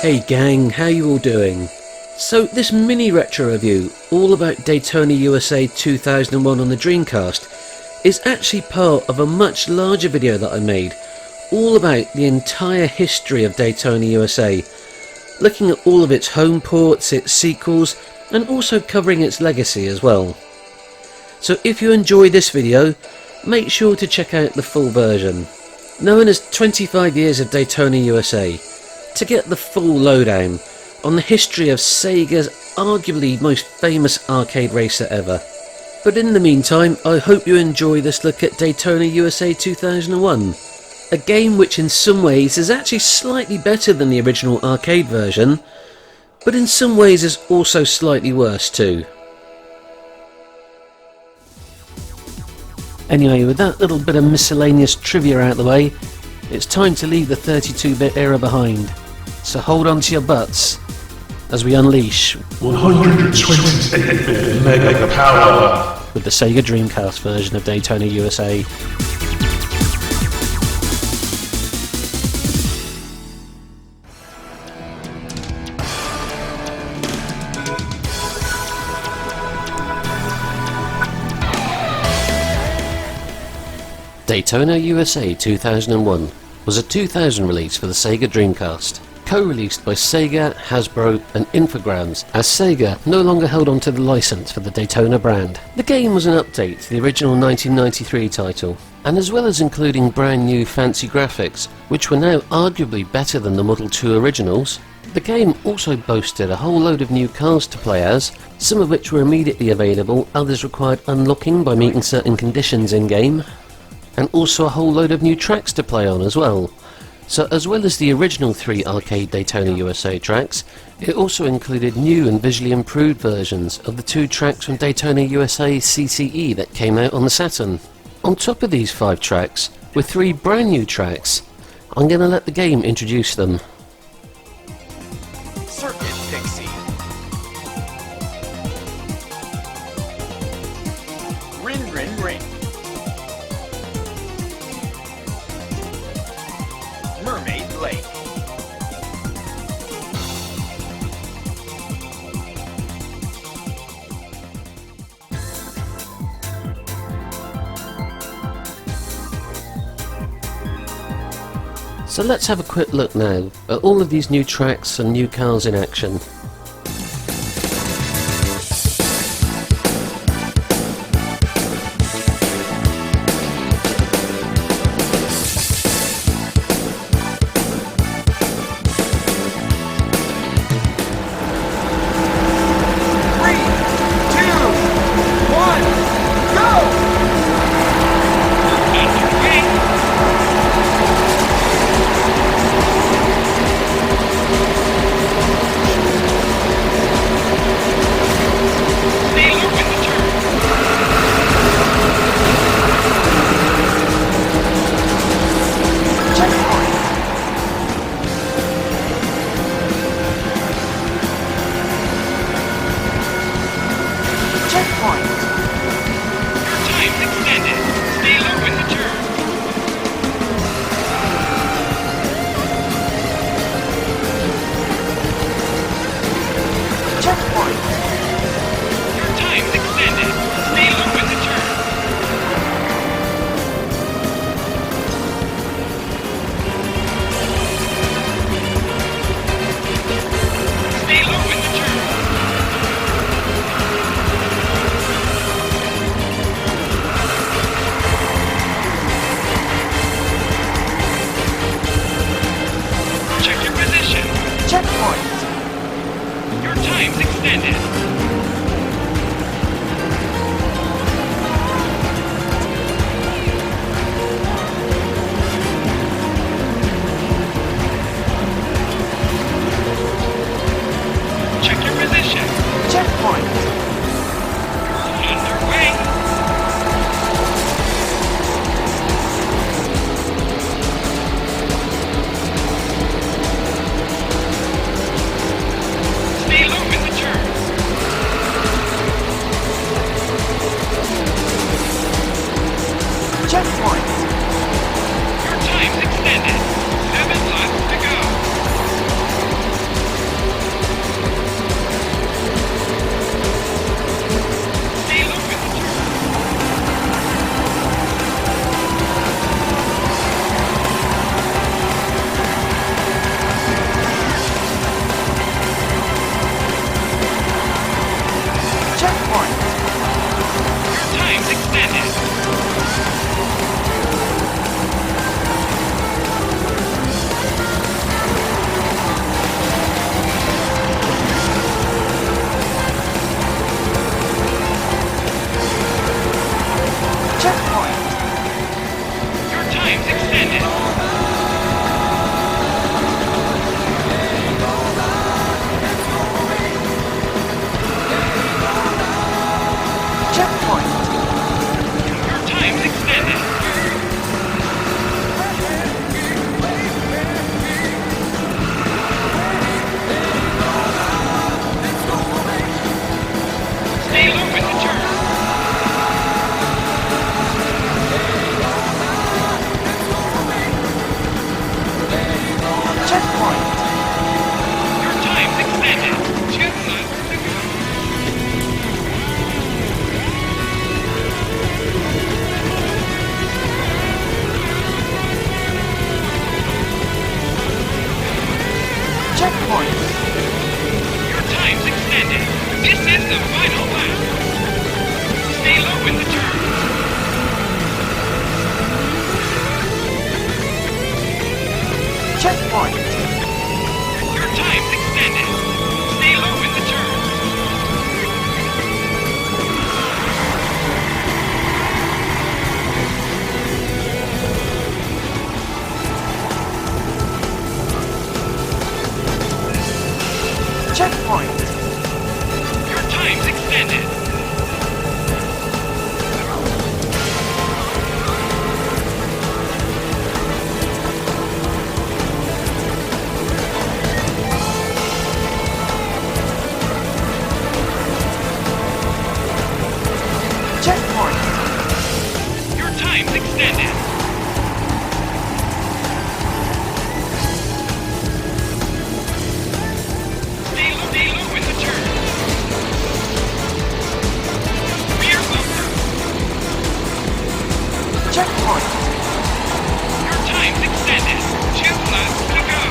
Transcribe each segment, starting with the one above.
Hey gang, how you all doing? So this mini retro review, all about Daytona USA 2001 on the Dreamcast, is actually part of a much larger video that I made, all about the entire history of Daytona USA, looking at all of its home ports, its sequels, and also covering its legacy as well. So if you enjoy this video, make sure to check out the full version, known as 25 Years of Daytona USA, to get the full lowdown on the history of Sega's arguably most famous arcade racer ever. But in the meantime, I hope you enjoy this look at Daytona USA 2001, a game which in some ways is actually slightly better than the original arcade version, but in some ways is also slightly worse too. Anyway, with that little bit of miscellaneous trivia out of the way, it's time to leave the 32-bit era behind. So hold on to your butts as we unleash 128-bit mega power with the Sega Dreamcast version of Daytona USA. Daytona USA 2001 was a 2000 release for the Sega Dreamcast, co-released by Sega, Hasbro and Infogrames, as Sega no longer held on to the license for the Daytona brand. The game was an update to the original 1993 title, and as well as including brand new fancy graphics, which were now arguably better than the Model 2 originals, the game also boasted a whole load of new cars to play as, some of which were immediately available, others required unlocking by meeting certain conditions in-game, and also a whole load of new tracks to play on as well. So as well as the original 3 arcade Daytona USA tracks, it also included new and visually improved versions of the 2 tracks from Daytona USA CCE that came out on the Saturn. On top of these 5 tracks were 3 brand new tracks. I'm gonna let the game introduce them. Circuit Pixie, Rin Rin Ring, Mermaid Lake, So let's have a quick look now at all of these new tracks and new cars in action. Checkpoint. Your time's extended. Stay low in the turn. Rear bumper. Checkpoint. Your time's extended. 2 laps to go.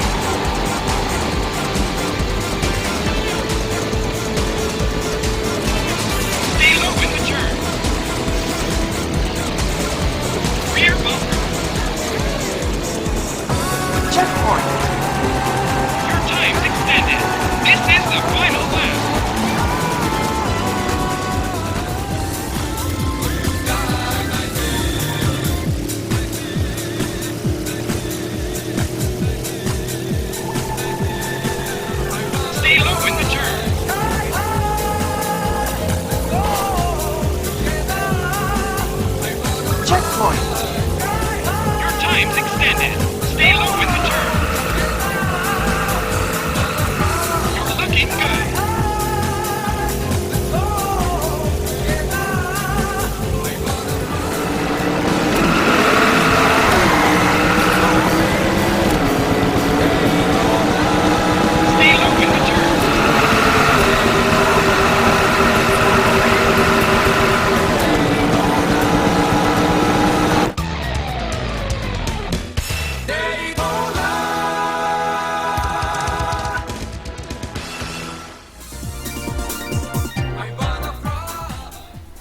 Stay low in the turn. Rear bumper. Checkpoint. Your time's extended. This is the final lap. Stay low in the turn. Checkpoint. Your time's extended. Stay low in the turn. You're looking good. Stay low in the turn.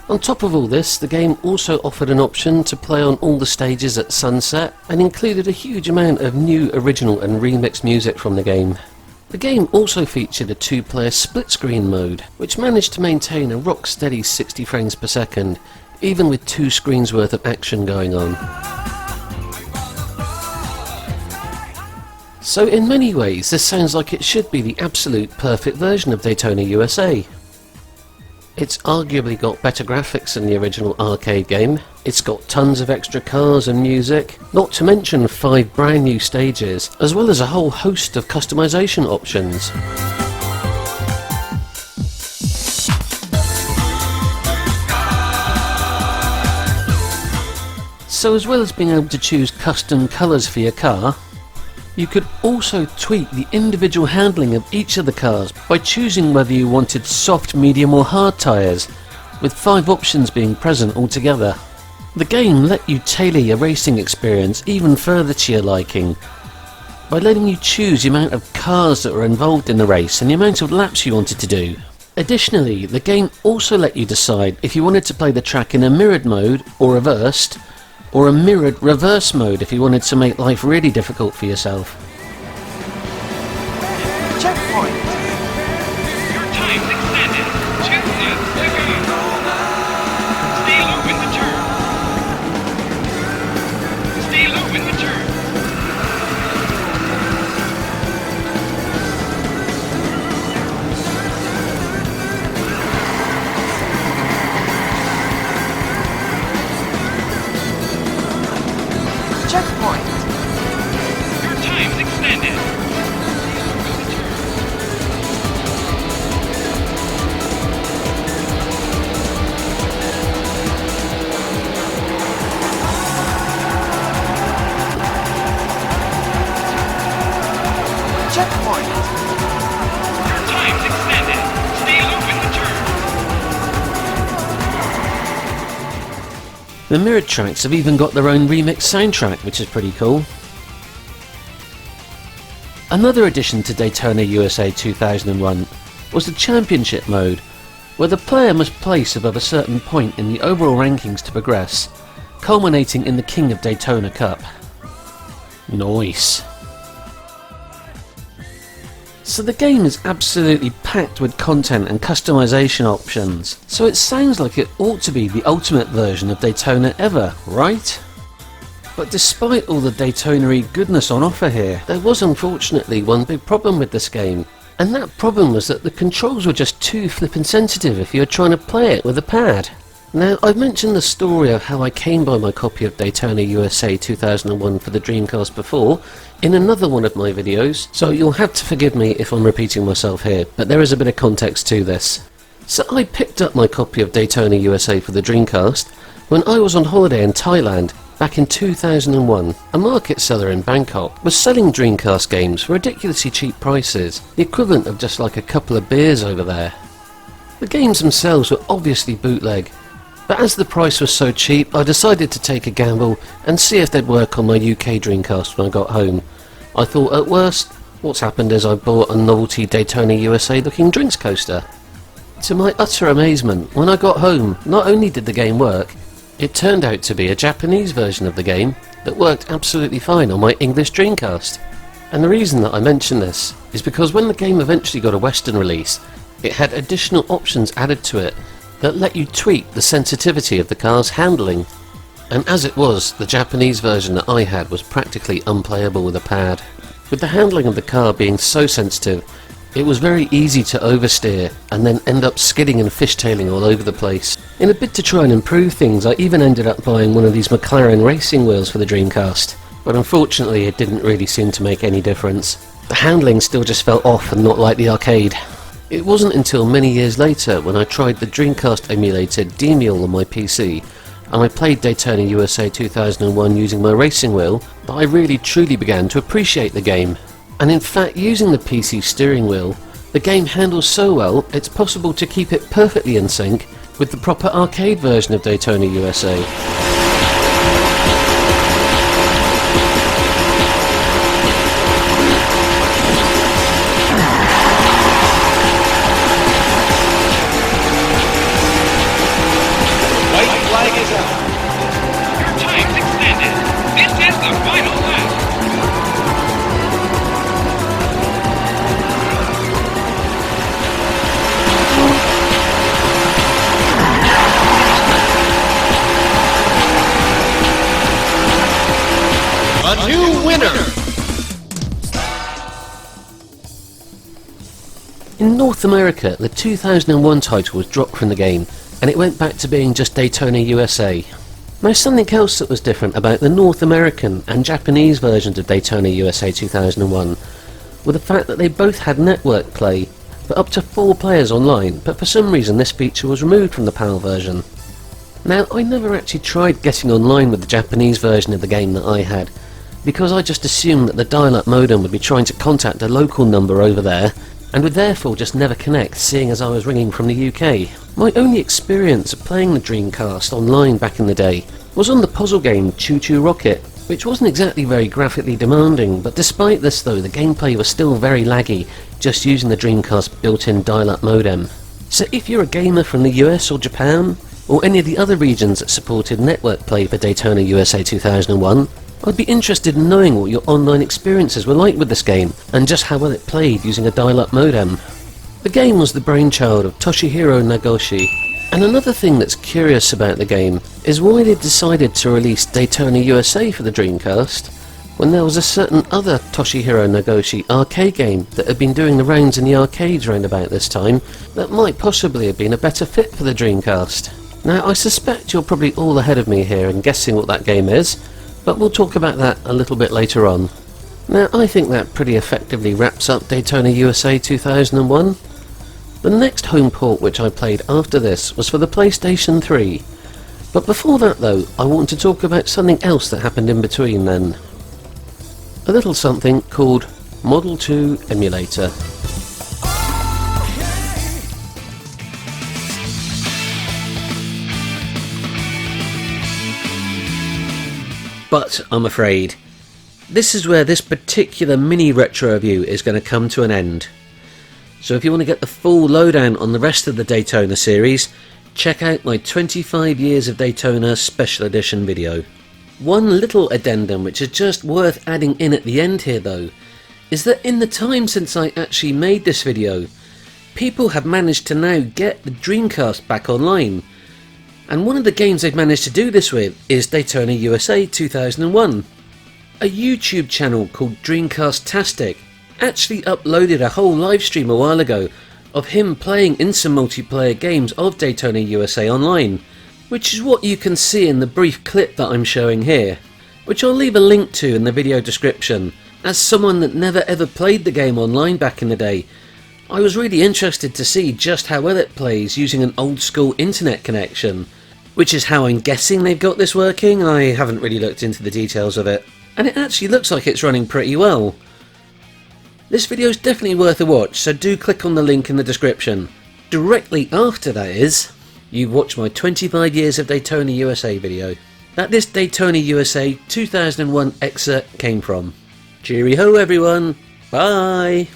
On top of all this, the game also offered an option to play on all the stages at sunset and included a huge amount of new original and remixed music from the game. The game also featured a 2-player split-screen mode, which managed to maintain a rock-steady 60 frames per second, even with 2 screens worth of action going on. So in many ways, this sounds like it should be the absolute perfect version of Daytona USA. It's arguably got better graphics than the original arcade game, it's got tons of extra cars and music, not to mention 5 brand new stages, as well as a whole host of customization options. So as well as being able to choose custom colours for your car, you could also tweak the individual handling of each of the cars by choosing whether you wanted soft, medium or hard tyres, with 5 options being present altogether. The game let you tailor your racing experience even further to your liking, by letting you choose the amount of cars that were involved in the race and the amount of laps you wanted to do. Additionally, the game also let you decide if you wanted to play the track in a mirrored mode or reversed, or a mirrored reverse mode if you wanted to make life really difficult for yourself. Checkpoint. Your time's extended. 2 laps to go. Stay low in the turn. Stay low in the turn. Checkpoint. Your time's extended. Checkpoint. Your time's extended. Stay low in the turn. The mirrored tracks have even got their own remixed soundtrack, which is pretty cool. Another addition to Daytona USA 2001 was the Championship mode, where the player must place above a certain point in the overall rankings to progress, culminating in the King of Daytona Cup. Nice. So the game is absolutely packed with content and customization options, so it sounds like it ought to be the ultimate version of Daytona ever, right? But despite all the Daytona-y goodness on offer here, there was unfortunately one big problem with this game, and that problem was that the controls were just too flippin' sensitive if you were trying to play it with a pad. Now, I've mentioned the story of how I came by my copy of Daytona USA 2001 for the Dreamcast before in another one of my videos, so you'll have to forgive me if I'm repeating myself here, but there is a bit of context to this. So I picked up my copy of Daytona USA for the Dreamcast when I was on holiday in Thailand back in 2001. A market seller in Bangkok was selling Dreamcast games for ridiculously cheap prices, the equivalent of just like a couple of beers over there. The games themselves were obviously bootleg, but as the price was so cheap, I decided to take a gamble and see if they'd work on my UK Dreamcast when I got home. I thought at worst, what's happened is I bought a novelty Daytona USA looking drinks coaster. To my utter amazement, when I got home, not only did the game work, it turned out to be a Japanese version of the game that worked absolutely fine on my English Dreamcast. And the reason that I mention this is because when the game eventually got a Western release, it had additional options added to it that let you tweak the sensitivity of the car's handling. And as it was, the Japanese version that I had was practically unplayable with a pad. With the handling of the car being so sensitive, it was very easy to oversteer and then end up skidding and fishtailing all over the place. In a bid to try and improve things, I even ended up buying one of these McLaren racing wheels for the Dreamcast, but unfortunately it didn't really seem to make any difference. The handling still just felt off and not like the arcade. It wasn't until many years later when I tried the Dreamcast emulator D-Mule on my PC and I played Daytona USA 2001 using my racing wheel that I really truly began to appreciate the game. And in fact, using the PC steering wheel, the game handles so well it's possible to keep it perfectly in sync with the proper arcade version of Daytona USA. White flag is out. Your time's extended. This is the final lap. A new winner! In North America, the 2001 title was dropped from the game and it went back to being just Daytona USA. Now, something else that was different about the North American and Japanese versions of Daytona USA 2001 were the fact that they both had network play for up to 4 players online, but for some reason this feature was removed from the PAL version. Now, I never actually tried getting online with the Japanese version of the game that I had, because I just assumed that the dial-up modem would be trying to contact a local number over there and would therefore just never connect, seeing as I was ringing from the UK. My only experience of playing the Dreamcast online back in the day was on the puzzle game Choo Choo Rocket, which wasn't exactly very graphically demanding, but despite this though, the gameplay was still very laggy, just using the Dreamcast built-in dial-up modem. So if you're a gamer from the US or Japan, or any of the other regions that supported network play for Daytona USA 2001, I'd be interested in knowing what your online experiences were like with this game, and just how well it played using a dial-up modem. The game was the brainchild of Toshihiro Nagoshi, and another thing that's curious about the game is why they decided to release Daytona USA for the Dreamcast, when there was a certain other Toshihiro Nagoshi arcade game that had been doing the rounds in the arcades round about this time that might possibly have been a better fit for the Dreamcast. Now, I suspect you're probably all ahead of me here in guessing what that game is, but we'll talk about that a little bit later on. Now, I think that pretty effectively wraps up Daytona USA 2001. The next home port which I played after this was for the PlayStation 3. But before that though, I want to talk about something else that happened in between then. A little something called Model 2 Emulator. But I'm afraid this is where this particular mini retro review is going to come to an end. So if you want to get the full lowdown on the rest of the Daytona series, check out my 25 years of Daytona special edition video. One little addendum which is just worth adding in at the end here though, is that in the time since I actually made this video, people have managed to now get the Dreamcast back online. And one of the games they've managed to do this with is Daytona USA 2001. A YouTube channel called Dreamcastastic actually uploaded a whole live stream a while ago of him playing in some multiplayer games of Daytona USA Online, which is what you can see in the brief clip that I'm showing here, which I'll leave a link to in the video description. As someone that never ever played the game online back in the day, I was really interested to see just how well it plays using an old school internet connection, which is how I'm guessing they've got this working. I haven't really looked into the details of it, and it actually looks like it's running pretty well. This video is definitely worth a watch, so do click on the link in the description. Directly after that is, you've watched my 25 years of Daytona USA video. That this Daytona USA 2001 excerpt came from. Cheery ho everyone, bye!